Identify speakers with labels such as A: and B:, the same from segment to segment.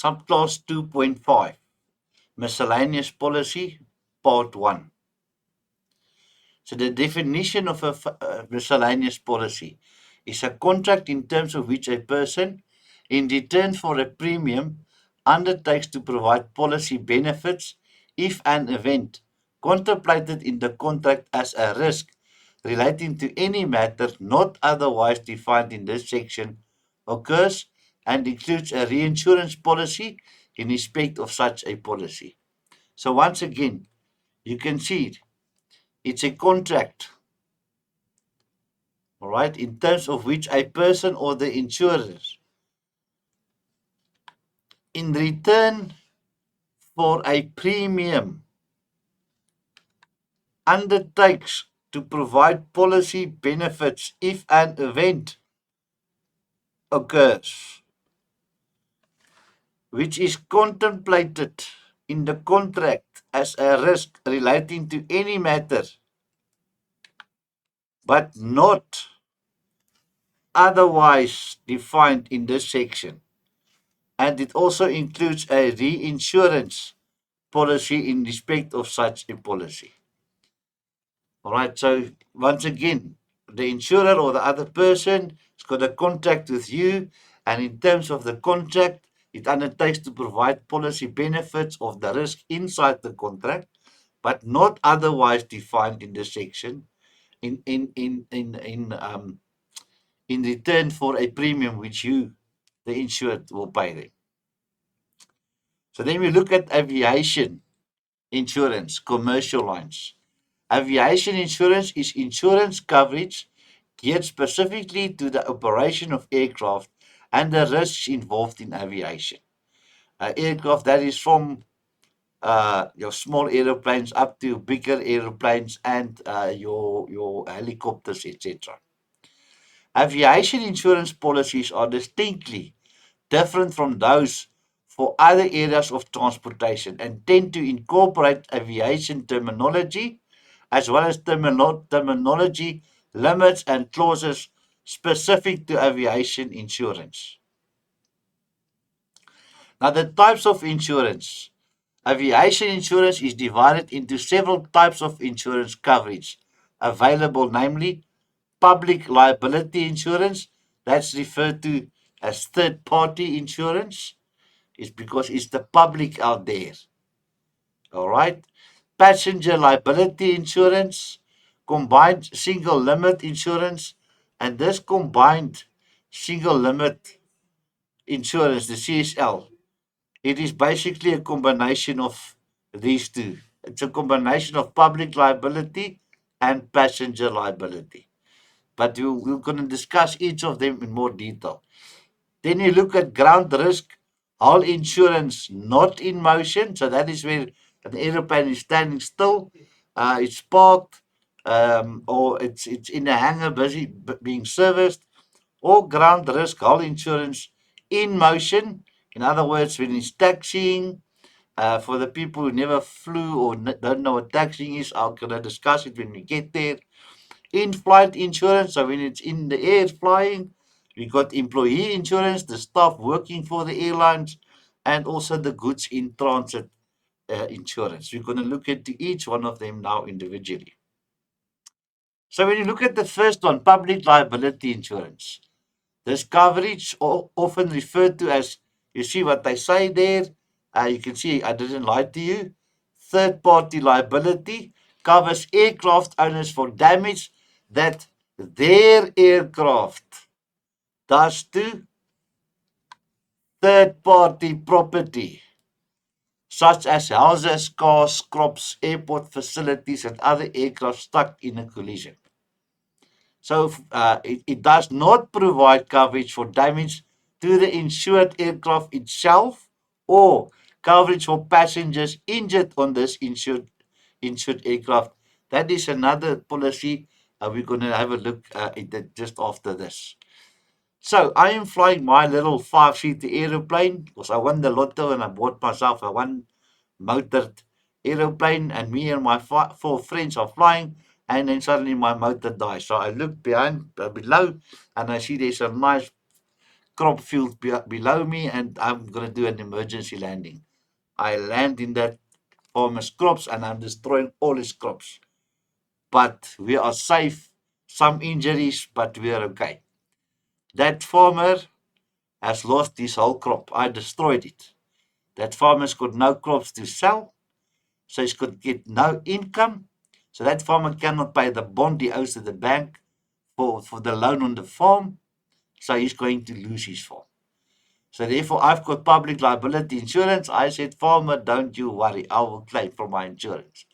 A: Subclass 2.5, Miscellaneous Policy, Part 1. So the definition of a miscellaneous policy is a contract in terms of which a person, in return for a premium, undertakes to provide policy benefits if an event contemplated in the contract as a risk relating to any matter not otherwise defined in this section occurs and includes a reinsurance policy in respect of such a policy. So once again, you can see it's a contract, all right, in terms of which a person or the insurers, in return for a premium, undertakes to provide policy benefits if an event occurs, which is contemplated in the contract as a risk relating to any matter, but not otherwise defined in this section. And it also includes a reinsurance policy in respect of such a policy. All right, so once again, the insurer or the other person has got a contract with you, and in terms of the contract, it undertakes to provide policy benefits of the risk inside the contract, but not otherwise defined in the section, in return for a premium which you, the insured, will pay them. So then we look at aviation insurance, commercial lines. Aviation insurance is insurance coverage geared specifically to the operation of aircraft and the risks involved in aviation. Aircraft that is from your small aeroplanes up to bigger aeroplanes and your helicopters, etc. Aviation insurance policies are distinctly different from those for other areas of transportation and tend to incorporate aviation terminology as well as terminology limits and clauses specific to aviation insurance. Now, the types of insurance. Aviation insurance is divided into several types of insurance coverage available, namely public liability insurance, that's referred to as third party insurance. It's because it's the public out there. All right. Passenger liability insurance, combined single limit insurance, and this combined single limit insurance, the CSL, it is basically a combination of these two. It's a combination of public liability and passenger liability. But we're going to discuss each of them in more detail. Then you look at ground risk, hull insurance not in motion. So that is where an aeroplane is standing still, it's parked, or it's in a hangar busy being serviced, or ground risk, hull insurance in motion. In other words, when it's taxiing, for the people who never flew or don't know what taxiing is, I'm going to discuss it when we get there. In-flight insurance, so when it's in the air flying, we got employee insurance, the staff working for the airlines, and also the goods in transit insurance. We're going to look at each one of them now individually. So when you look at the first one, public liability insurance, this coverage often referred to as, you see what they say there, you can see I didn't lie to you. Third party liability covers aircraft owners for damage that their aircraft does to third party property, such as houses, cars, crops, airport facilities, and other aircraft stuck in a collision. So it does not provide coverage for damage to the insured aircraft itself or coverage for passengers injured on this insured aircraft. That is another policy. We're going to have a look at it just after this. So I am flying my little 5-seater aeroplane because I won the lotto and I bought myself a one motored aeroplane, and me and my 4 friends are flying, and then suddenly my motor dies. So I look below, and I see there's a nice crop field below me and I'm going to do an emergency landing. I land in that farmer's crops and I'm destroying all his crops. But we are safe, some injuries, but we are okay. That farmer has lost his whole crop. I destroyed it. That farmer's got no crops to sell, so he's got to get no income. So that farmer cannot pay the bond he owes to the bank for the loan on the farm. So he's going to lose his farm. So therefore, I've got public liability insurance. I said, farmer, don't you worry. I will claim from my insurance.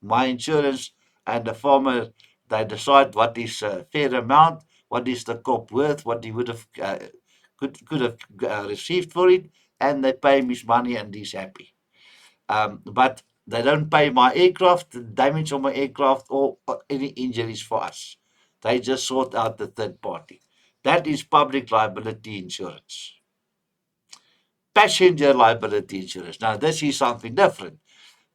A: My insurance and the farmer, they decide what is a fair amount, what is the crop worth, what he would have could have received for it, and they pay him his money and he's happy. But they don't pay my aircraft, the damage on my aircraft, or any injuries for us. They just sort out the third party. That is public liability insurance. Passenger liability insurance. Now, this is something different.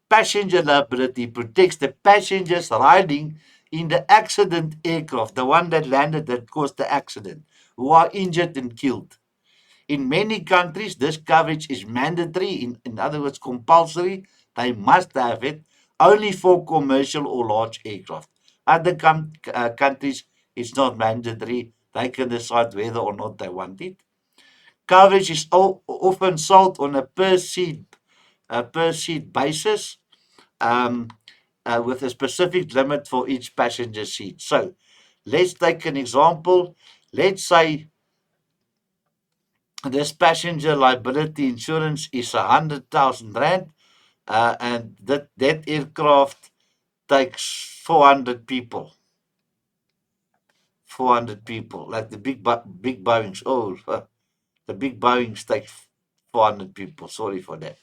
A: Passenger liability protects the passengers riding in the accident aircraft, the one that landed that caused the accident, who are injured and killed. In many countries, this coverage is mandatory, in other words, compulsory. They must have it only for commercial or large aircraft. Other countries, it's not mandatory. They can decide whether or not they want it. Coverage is often sold on a per seat basis, um, with a specific limit for each passenger seat. So let's take an example. Let's say this passenger liability insurance is 100,000 rand, and that aircraft takes 400 people. 400 people, like the big Boeings. Oh, the big Boeings take 400 people. Sorry for that.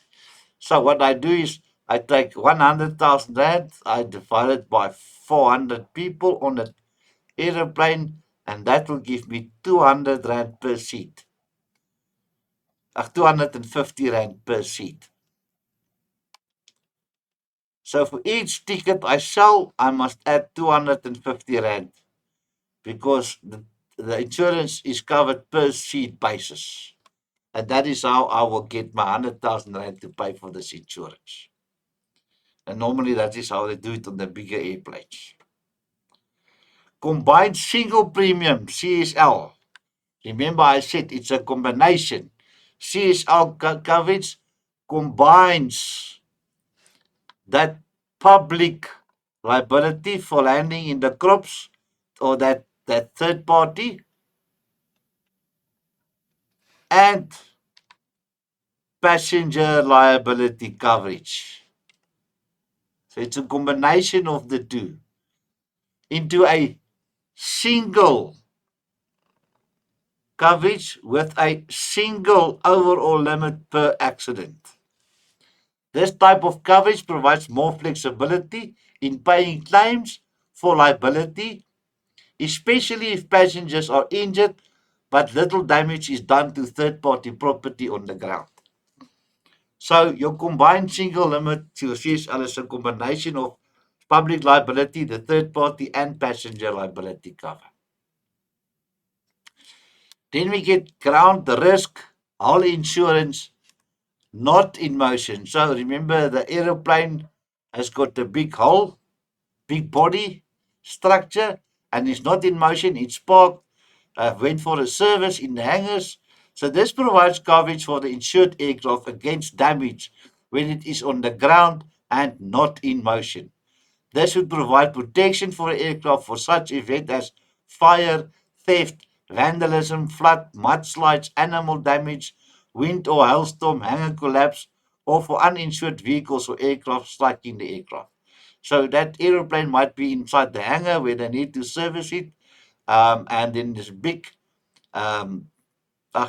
A: So what I do is I take 100,000 rand, I divide it by 400 people on the aeroplane, and that will give me 200 rand per seat. 250 rand per seat. So for each ticket I sell, I must add 250 rand because the insurance is covered per seat basis. And that is how I will get my 100,000 rand to pay for this insurance. And normally that is how they do it on the bigger airplanes. Combined single premium, CSL. Remember I said it's a combination. CSL coverage combines that public liability for landing in the crops, or that third party, and passenger liability coverage. So it's a combination of the two into a single coverage with a single overall limit per accident. This type of coverage provides more flexibility in paying claims for liability, especially if passengers are injured but little damage is done to third-party property on the ground. So your combined single limit to CSL is a combination of public liability, the third party, and passenger liability cover. Then we get ground risk, hull insurance, not in motion. So remember, the aeroplane has got a big hull, big body structure, and it's not in motion. It's parked, went for a service in the hangars. So this provides coverage for the insured aircraft against damage when it is on the ground and not in motion. This would provide protection for an aircraft for such events as fire, theft, vandalism, flood, mudslides, animal damage, wind or hailstorm, hangar collapse, or for uninsured vehicles or aircraft striking the aircraft. So that aeroplane might be inside the hangar where they need to service it, and then this big, um,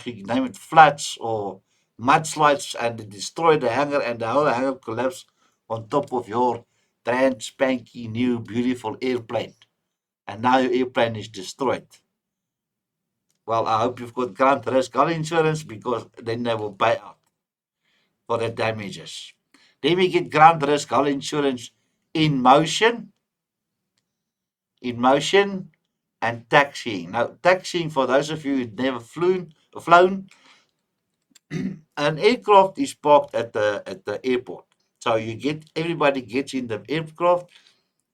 A: you name it, floods or mudslides, and they destroy the hangar, and the whole hangar collapse on top of your brand spanky new beautiful airplane, and now your airplane is destroyed. Well, I hope you've got ground risk car insurance because then they will pay out for the damages. Then we get ground risk hull insurance in motion, in motion, and taxiing. Now, taxiing, for those of you who've never flown, flown. An aircraft is parked at the airport. So everybody gets in the aircraft,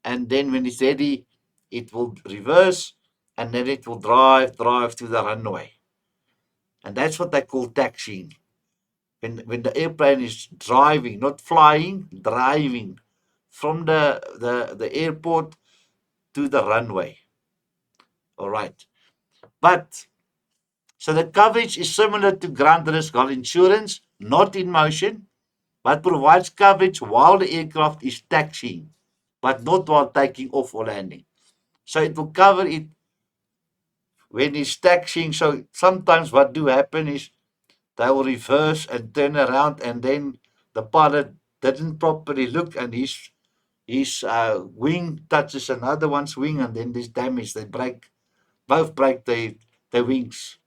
A: and then when it's ready, it will reverse, and then it will drive to the runway, and that's what they call taxiing. When the airplane is driving, not flying, driving from the airport to the runway. All right, but so the coverage is similar to ground risk hull insurance, not in motion, but provides coverage while the aircraft is taxiing, but not while taking off or landing. So it will cover it when it's taxiing. So sometimes what do happen is they will reverse and turn around, and then the pilot didn't properly look, and his wing touches another one's wing, and then there's damage. They both break the wings.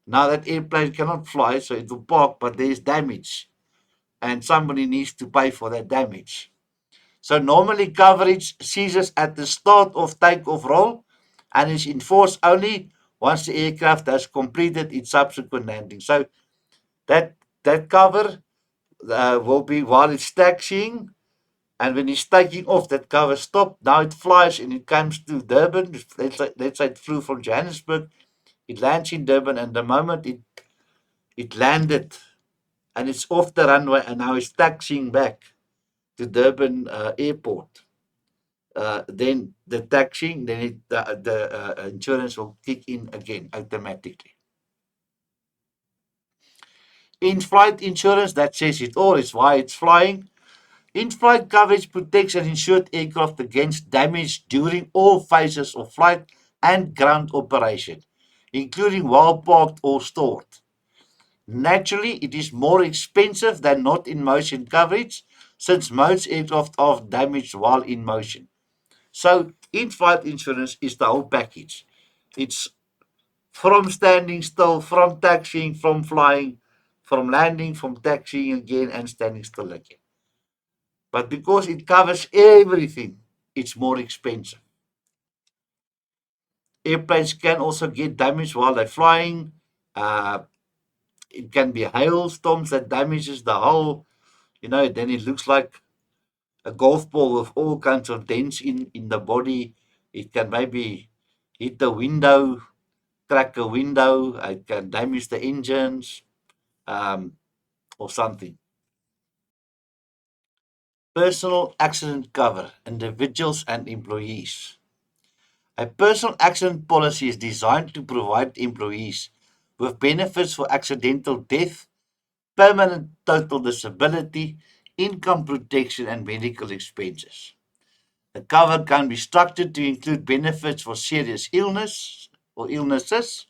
A: Now that airplane cannot fly, so it will park, but there's damage, and somebody needs to pay for that damage. So normally coverage ceases at the start of takeoff roll and is enforced only once the aircraft has completed its subsequent landing. So that that cover will be while it's taxiing, and when it's taking off, that cover stopped. Now it flies and it comes to Durban. Let's say it flew from Johannesburg. It lands in Durban, and the moment it landed and it's off the runway, and now it's taxiing back to Durban airport. Then the taxing, then the insurance will kick in again automatically. In-flight insurance, that says it all. It's why it's flying. In-flight coverage protects an insured aircraft against damage during all phases of flight and ground operation, including while parked or stored. Naturally, it is more expensive than not in motion coverage, since most aircraft are damaged while in motion. So in-flight insurance is the whole package. It's from standing still, from taxiing, from flying, from landing, from taxiing again, and standing still again. But because it covers everything, it's more expensive. Airplanes can also get damaged while they're flying. Uh, it can be hailstorms that damages the hull. Then it looks like a golf ball with all kinds of dents in the body. It can maybe hit the window, crack a window. It can damage the engines, or something. Personal accident cover, individuals and employees. A personal accident policy is designed to provide employees with benefits for accidental death, permanent total disability, income protection, and medical expenses. The cover can be structured to include benefits for serious illness or illnesses.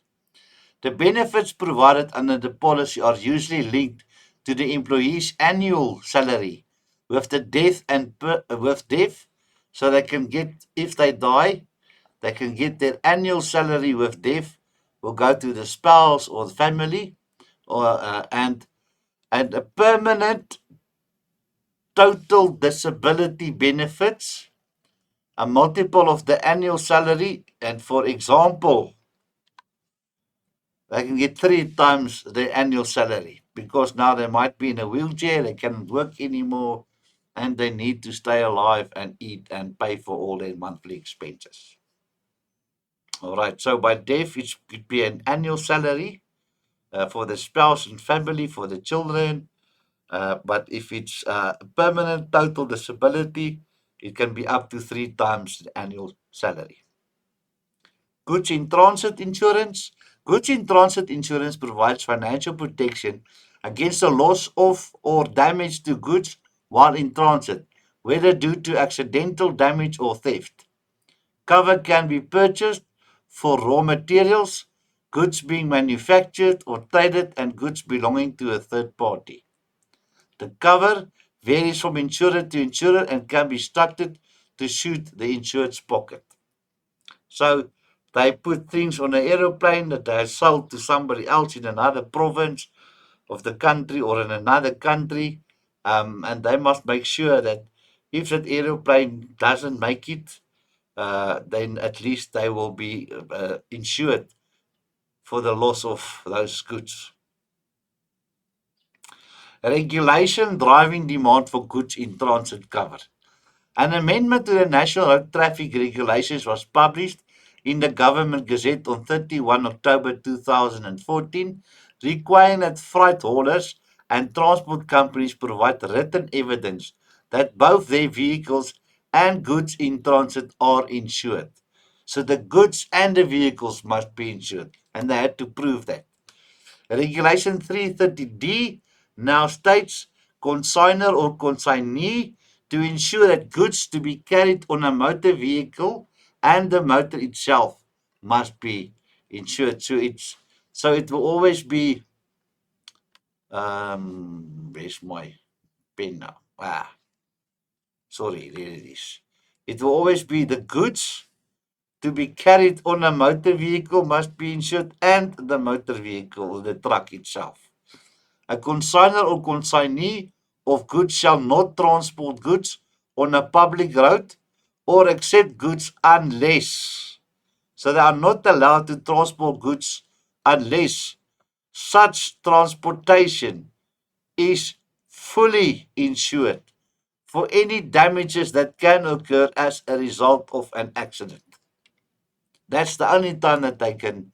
A: The benefits provided under the policy are usually linked to the employee's annual salary with the death with death, so they can get, if they die, they can get their annual salary with death will go to the spouse or the family, or and a permanent total disability benefits, a multiple of the annual salary, and for example, they can get 3 times their annual salary because now they might be in a wheelchair, they cannot work anymore, and they need to stay alive and eat and pay for all their monthly expenses. All right, so by death, it could be an annual salary for the spouse and family, for the children. But if it's permanent total disability, it can be up to 3 times the annual salary. Goods in transit insurance. Goods in transit insurance provides financial protection against the loss of or damage to goods while in transit, whether due to accidental damage or theft. Cover can be purchased for raw materials, goods being manufactured or traded, and goods belonging to a third party. The cover varies from insurer to insurer and can be structured to suit the insured's pocket. So they put things on an aeroplane that they sold to somebody else in another province of the country or in another country, and they must make sure that if that aeroplane doesn't make it, then at least they will be insured for the loss of those goods. Regulation driving demand for goods in transit cover. An amendment to the National Road Traffic Regulations was published in the Government Gazette on 31 October 2014, requiring that freight haulers and transport companies provide written evidence that both their vehicles and goods in transit are insured. So the goods and the vehicles must be insured, and they had to prove that. Regulation 330D now states consignor or consignee to ensure that goods to be carried on a motor vehicle and the motor itself must be insured. So it will always be where's my pen now? Sorry, there it is. It will always be the goods to be carried on a motor vehicle must be insured and the motor vehicle, the truck itself. A consignor or consignee of goods shall not transport goods on a public road or accept goods unless. So they are not allowed to transport goods unless such transportation is fully insured for any damages that can occur as a result of an accident. That's the only time that they can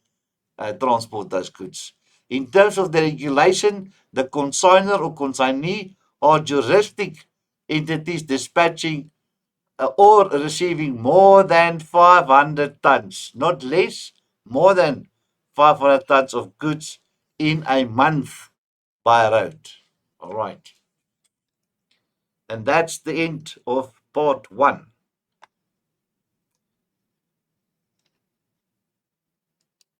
A: transport those goods. In terms of the regulation, the consignor or consignee are juristic entities dispatching or receiving more than 500 tons, not less, more than 500 tons of goods in a month by road. All right. And that's the end of part one.